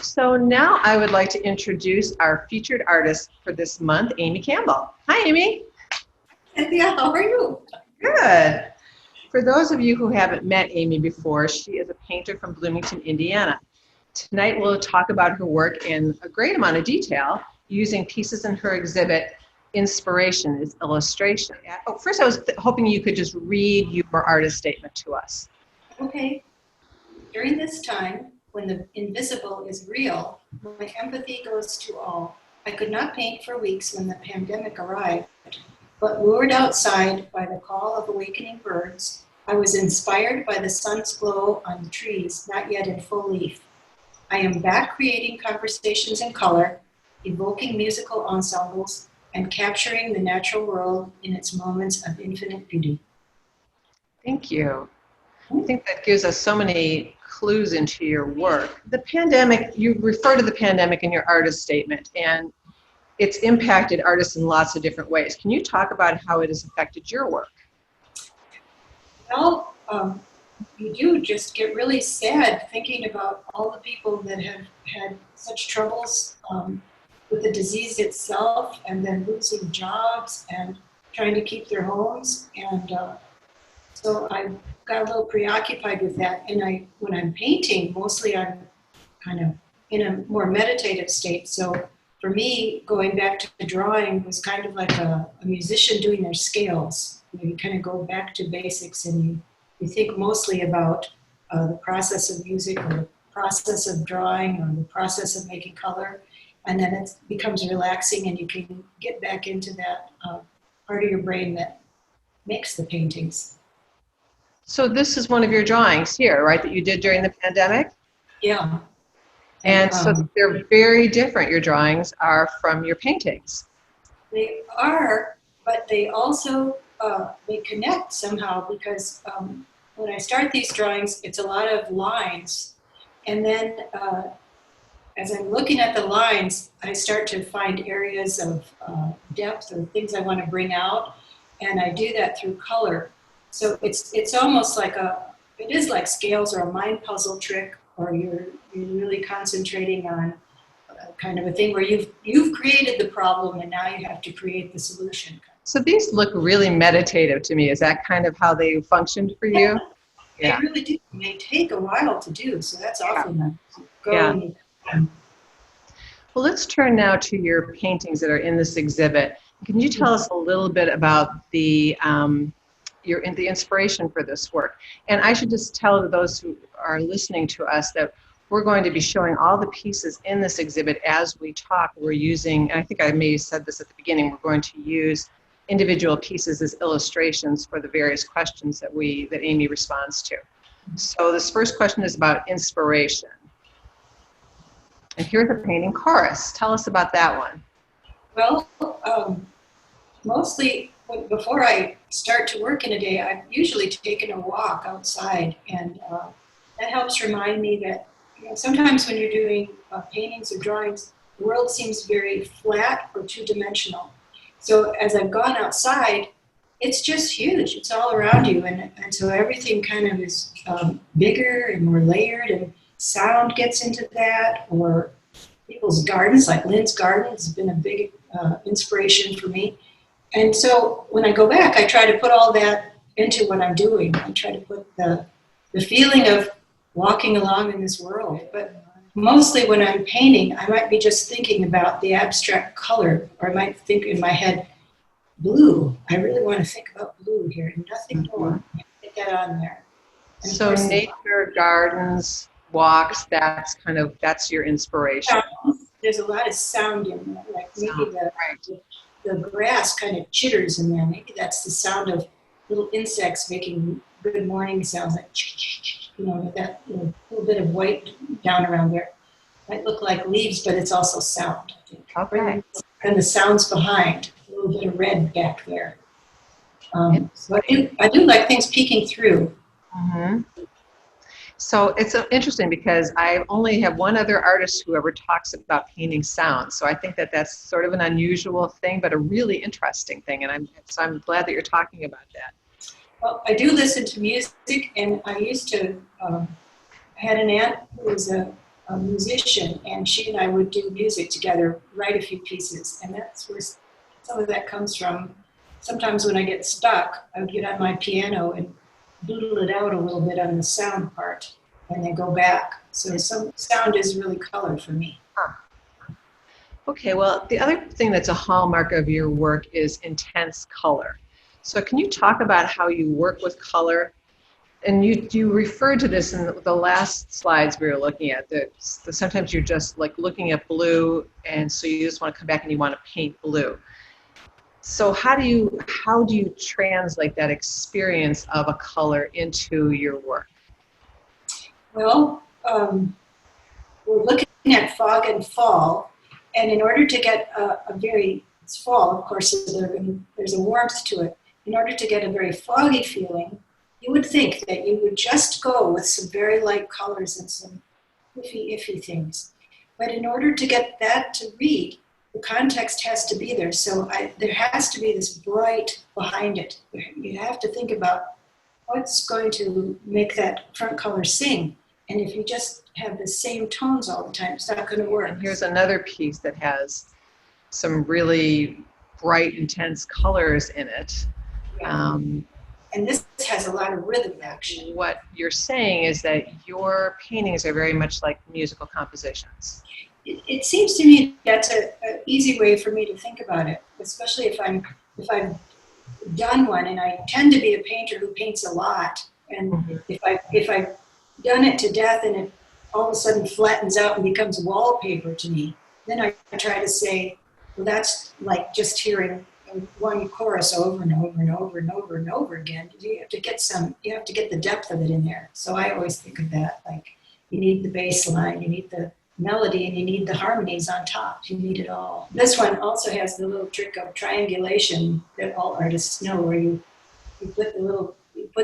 So now I would like to introduce our featured artist for this month, Amy Campbell. Hi, Amy. Yeah, how are you? Good. For those of you who haven't met Amy before, she is a painter from Bloomington, Indiana. Tonight we'll talk about her work in a great amount of detail using pieces in her exhibit, Inspiration is Illustration. Oh, first I was hoping you could just read your artist statement to us. Okay. During this time, when the invisible is real, my empathy goes to all. I could not paint for weeks when the pandemic arrived, but lured outside by the call of awakening birds, I was inspired by the sun's glow on the trees not yet in full leaf. I am back creating conversations in color, evoking musical ensembles, and capturing the natural world in its moments of infinite beauty. Thank you. I think that gives us so many clues into your work. The pandemic, you refer to the pandemic in your artist statement, and it's impacted artists in lots of different ways. Can you talk about how it has affected your work? Well, you do just get really sad thinking about all the people that have had such troubles with the disease itself, and then losing jobs and trying to keep their homes. And so I got a little preoccupied with that. And when I'm painting, mostly I'm kind of in a more meditative state. So for me, going back to the drawing was kind of like a musician doing their scales. You kind of go back to basics, and you think mostly about the process of music, or the process of drawing, or the process of making color. And then it becomes relaxing, and you can get back into that part of your brain that makes the paintings. So this is one of your drawings here, right, that you did during the pandemic? Yeah. And so they're very different. Your drawings are from your paintings. They are, but they also they connect somehow, because when I start these drawings, it's a lot of lines, and then as I'm looking at the lines, I start to find areas of depth or things I want to bring out, and I do that through color. So it's almost like it is like scales or a mind puzzle trick, or you're really concentrating on kind of a thing where you've created the problem, and now you have to create the solution. So these look really meditative to me. Is that kind of how they functioned for you? Yeah. They really do. They take a while to do, so that's awful nice. Yeah. Well, let's turn now to your paintings that are in this exhibit. Can you tell us a little bit about the inspiration for this work? And I should just tell those who are listening to us that we're going to be showing all the pieces in this exhibit as we talk. We're using, and I think I may have said this at the beginning, we're going to use individual pieces as illustrations for the various questions that Amy responds to. So this first question is about inspiration. And here's the painting Chorus. Tell us about that one. Well, mostly before I start to work in a day, I've usually taken a walk outside, and that helps remind me that sometimes when you're doing paintings or drawings, the world seems very flat or two-dimensional. So as I've gone outside, it's just huge. It's all around you, and so everything kind of is bigger and more layered, and sound gets into that, or people's gardens, like Lynn's garden has been a big inspiration for me. And so when I go back, I try to put all that into what I'm doing. I try to put the feeling of walking along in this world. But mostly when I'm painting, I might be just thinking about the abstract color, or I might think in my head, blue. I really want to think about blue here, and nothing more. Get that on there. And so nature, gardens, walks, that's your inspiration. There's a lot of sound in there, like maybe the grass kind of chitters in there. Maybe that's the sound of little insects making good morning sounds, like that little bit of white down around there. Might look like leaves, but it's also sound, I think. Okay. And the sounds behind, a little bit of red back there. So I do like things peeking through. Mm-hmm. So it's interesting because I only have one other artist who ever talks about painting sound. So I think that's sort of an unusual thing, but a really interesting thing. And I'm glad that you're talking about that. Well, I do listen to music, and I used to, I had an aunt who was a a musician, and she and I would do music together, write a few pieces, and that's where some of that comes from. Sometimes when I get stuck, I would get on my piano and doodle it out a little bit on the sound part, and then go back. So some sound is really color for me. Okay, well, the other thing that's a hallmark of your work is intense color. So can you talk about how you work with color? And you referred to this in the last slides we were looking at, that sometimes you're just like looking at blue, and so you just want to come back and you want to paint blue. So how do you translate that experience of a color into your work? Well, we're looking at fog and fall, and in order to get it's fall, of course, there's a warmth to it. In order to get a very foggy feeling, you would think that you would just go with some very light colors and some iffy things. But in order to get that to read, the context has to be there. So there has to be this bright behind it. You have to think about what's going to make that front color sing. And if you just have the same tones all the time, it's not going to work. And here's another piece that has some really bright, intense colors in it. Yeah. And this has a lot of rhythm action. What you're saying is that your paintings are very much like musical compositions. It seems to me that's an easy way for me to think about it, especially if I've done one, and I tend to be a painter who paints a lot. And if I've done it to death and it all of a sudden flattens out and becomes wallpaper to me, then I try to say, well, that's like just hearing one chorus over and over and over and over and over again. You have to get the depth of it in there. So I always think of that, like you need the bass line, you need the melody, and you need the harmonies on top. You need it all. This one also has the little trick of triangulation that all artists know, where you put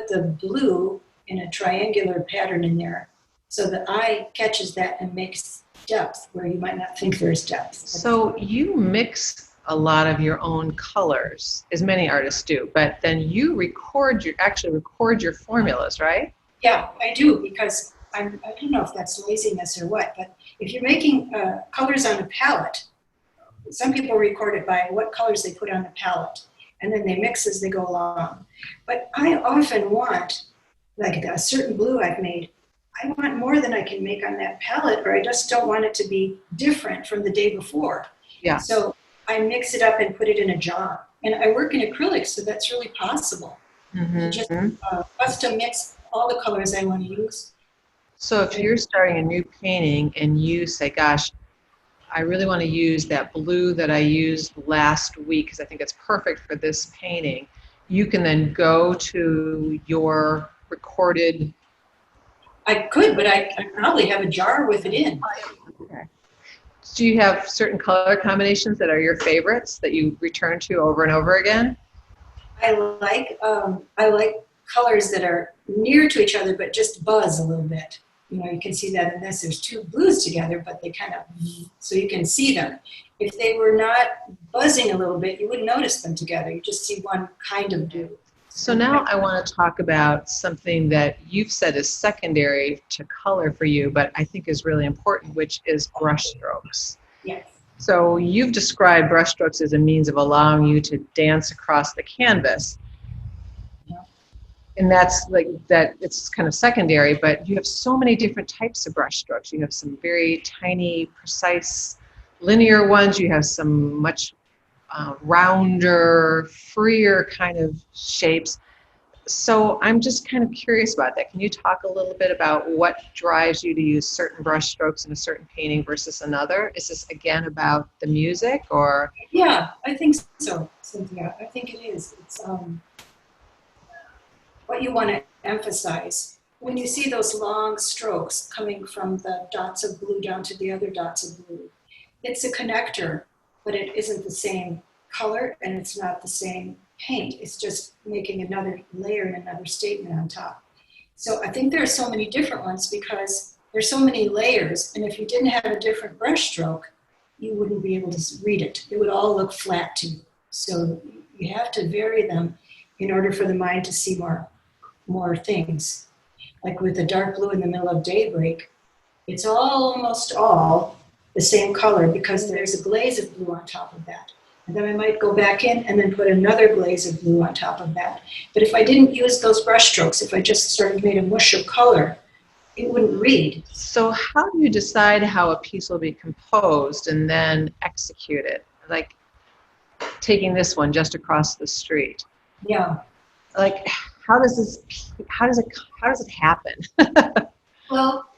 the blue in a triangular pattern in there, so the eye catches that and makes depth where you might not think there's depth. So you mix a lot of your own colors, as many artists do, but then you actually record your formulas, right? Yeah, I do, because I don't know if that's laziness or what, but if you're making colors on a palette, some people record it by what colors they put on the palette, and then they mix as they go along. But I often want, like a certain blue I've made, I want more than I can make on that palette, or I just don't want it to be different from the day before. Yeah. So I mix it up and put it in a jar. And I work in acrylics, so that's really possible. To just custom mix all the colors I want to use. So if you're starting a new painting and you say, gosh, I really want to use that blue that I used last week because I think it's perfect for this painting, you can then go to your recorded... I could, but I probably have a jar with it in. Okay. Do you have certain color combinations that are your favorites that you return to over and over again? I like colors that are near to each other but just buzz a little bit. You know, you can see that in this. There's two blues together, but they kind of, so you can see them. If they were not buzzing a little bit, you wouldn't notice them together. You just see one kind of blue. So now I want to talk about something that you've said is secondary to color for you, but I think is really important, which is brush strokes. Yes. So you've described brush strokes as a means of allowing you to dance across the canvas. And that's like that, it's kind of secondary, but you have so many different types of brush strokes. You have some very tiny, precise, linear ones. You have some much rounder, freer kind of shapes. So I'm just kind of curious about that. Can you talk a little bit about what drives you to use certain brush strokes in a certain painting versus another? Is this again about the music, or? Yeah, I think so, Cynthia. I think it is. It's what you want to emphasize. When you see those long strokes coming from the dots of blue down to the other dots of blue, it's a connector, but it isn't the same color and it's not the same paint. It's just making another layer and another statement on top. So I think there are so many different ones because there's so many layers, and if you didn't have a different brush stroke, you wouldn't be able to read it. It would all look flat to you. So you have to vary them in order for the mind to see more things. Like with the dark blue in the middle of daybreak, It's almost all the same color because there's a glaze of blue on top of that. And then I might go back in and then put another glaze of blue on top of that. But if I didn't use those brush strokes, if I just sort of made a mush of color, it wouldn't read. So how do you decide how a piece will be composed and then executed? Like taking this one just across the street. Yeah. Like how does it happen? Well,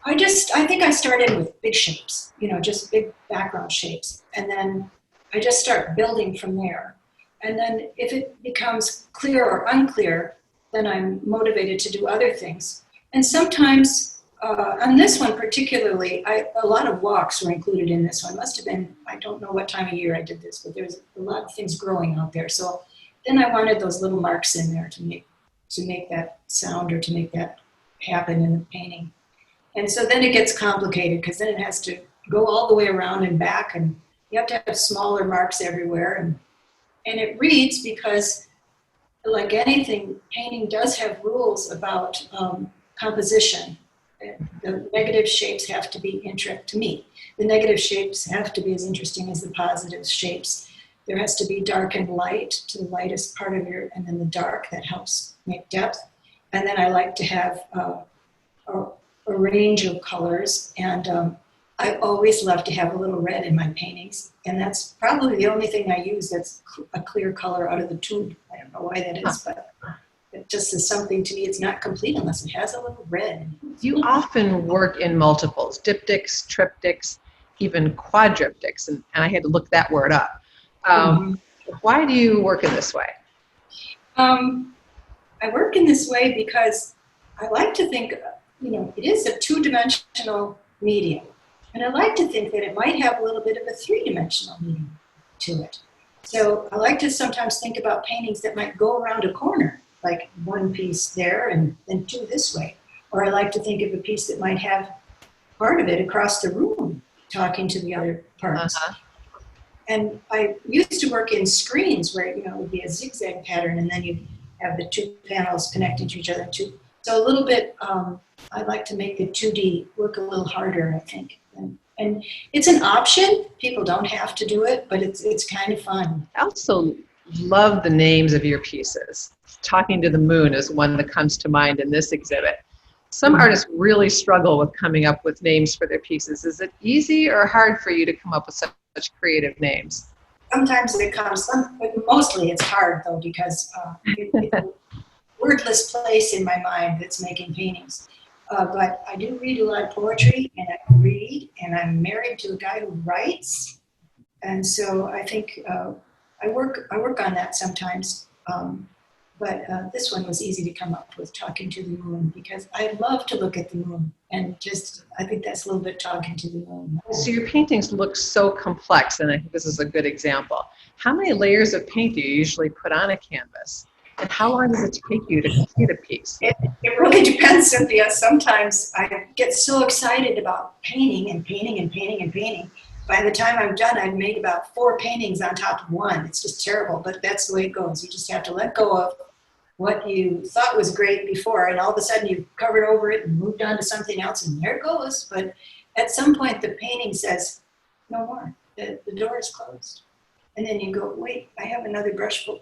I think I started with big shapes, just big background shapes. And then I just start building from there. And then if it becomes clear or unclear, then I'm motivated to do other things. And sometimes, on this one particularly, a lot of walks were included in this one. Must have been, I don't know what time of year I did this, but there's a lot of things growing out there. So then I wanted those little marks in there to make that sound or to make that happen in the painting. And so then it gets complicated because then it has to go all the way around and back, and you have to have smaller marks everywhere. And it reads because, like anything, painting does have rules about composition. The negative shapes have to be to me. The negative shapes have to be as interesting as the positive shapes. There has to be dark and light to the lightest part of and then the dark that helps make depth. And then I like to have a range of colors, and I always love to have a little red in my paintings, and that's probably the only thing I use that's a clear color out of the tube. I don't know why that is, but it just is something to me. It's not complete unless it has a little red. You often work in multiples, diptychs, triptychs, even quadriptychs, and I had to look that word up. Why do you work in this way? I work in this way because I like to think, it is a two-dimensional medium. And I like to think that it might have a little bit of a three-dimensional medium to it. So I like to sometimes think about paintings that might go around a corner, like one piece there and then two this way. Or I like to think of a piece that might have part of it across the room talking to the other parts. And I used to work in screens where, it would be a zigzag pattern and then you'd have the two panels connecting to each other. So a little bit, I like to make the 2D work a little harder, I think. And it's an option. People don't have to do it, but it's kind of fun. I also love the names of your pieces. Talking to the Moon is one that comes to mind in this exhibit. Some artists really struggle with coming up with names for their pieces. Is it easy or hard for you to come up with such creative names? Sometimes it comes, but mostly it's hard though, because it's a wordless place in my mind that's making paintings. But I do read a lot of poetry, and I read, and I'm married to a guy who writes, and so I think I work on that sometimes. But this one was easy to come up with, Talking to the Moon, because I love to look at the moon, and I think that's a little bit talking to the moon. So your paintings look so complex, and I think this is a good example. How many layers of paint do you usually put on a canvas? And how long does it take you to complete a piece? It really depends, Cynthia. Sometimes I get so excited about painting and painting and painting and painting. By the time I'm done, I've made about 4 paintings on top of one. It's just terrible, but that's the way it goes. You just have to let go of what you thought was great before, and all of a sudden you've covered over it and moved on to something else, and there it goes. But at some point, the painting says, no more. The door is closed. And then you go, wait, I have another brush full.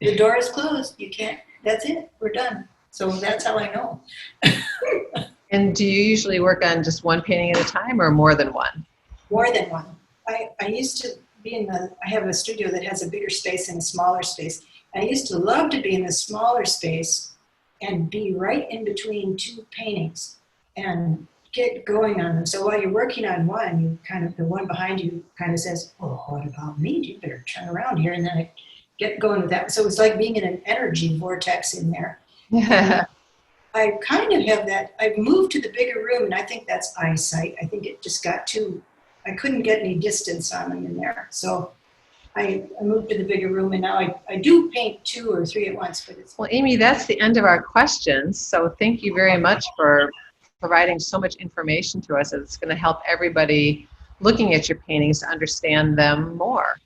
The door is closed. You can't. That's it. We're done. So that's how I know. And do you usually work on just one painting at a time or more than one? More than one. I used to be I have a studio that has a bigger space and a smaller space. I used to love to be in the smaller space and be right in between 2 paintings and get going on them. So while you're working on one, the one behind you kind of says, oh, what about me? You better turn around here. And then I get going with that. So it was like being in an energy vortex in there. Yeah. I kind of have that. I've moved to the bigger room, and I think that's eyesight. I think it just got I couldn't get any distance on them in there. So I moved to the bigger room, and now I do paint 2 or 3 at once. But Well, Amy, that's the end of our questions. So thank you very much for providing so much information to us. It's going to help everybody looking at your paintings to understand them more.